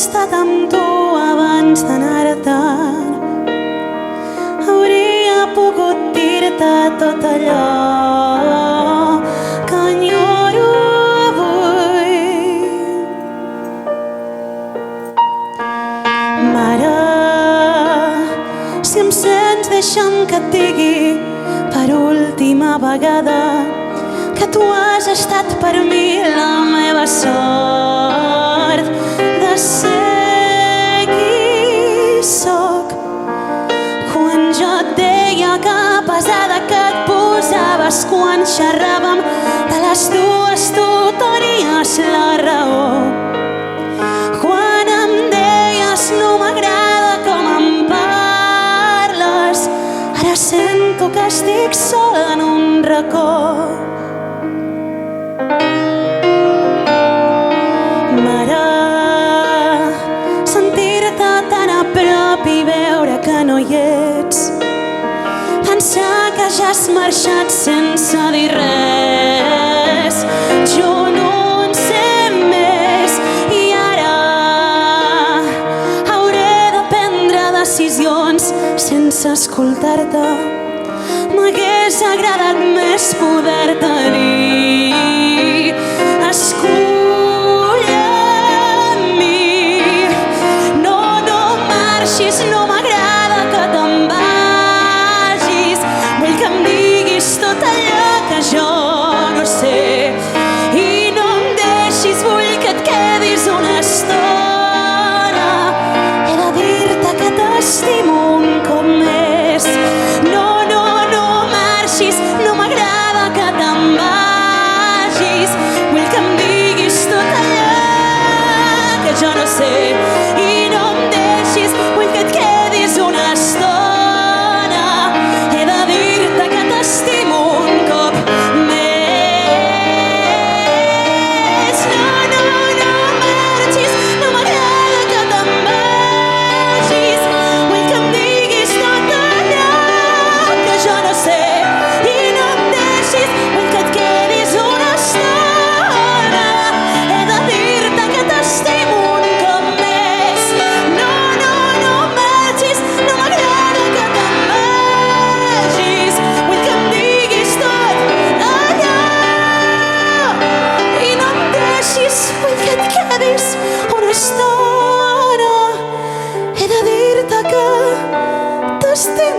estat amb tu abans d'anar-te'n, hauria pogut dir-te tot allò que enyoro avui. Mare, si em sents, deixa'm que et digui per última vegada que tu has estat per mi la meva sort de ser qui soc. Quan jo et deia que pesada que et posaves quan xerràvem de les dues, tu tenies la raó. Quan em deies no m'agrada com em parles, ara sento que estic sola en un racó. Mare, sentir-te tan a prop i veure que no hi ets, pensar que ja has marxat sense dir res. Jo no en sé més i ara hauré de prendre decisions sense escoltar-te. M'hagués agradat més poder-te dir escull amb mi. No, no marxis, no m'agrada que te'n vagis. Vull que em diguis tot allò que jo no sé i no em deixis, vull que et quedis una estona. He de dir-te que t'estimo un cop més. No, no, no marxis, no m'agrada que te'n vagis. Vull que em diguis tot allò que jo no sé i no em deixis, vull que et quedis una estona. He de dir-te que t'estimo un cop més. No, no, no marxis, no m'agrada que te'n vagis. Vull que em diguis tot allò que jo no sé i no em deixis, vull que et quedis una estona. He de dir-te que t'estimo un cop més. No, no, no marxis, no m'agrada que te'n vagis. Vull que em diguis tot allò i no em deixis, vull que et quedis una estona. He de dir-te que t'estimo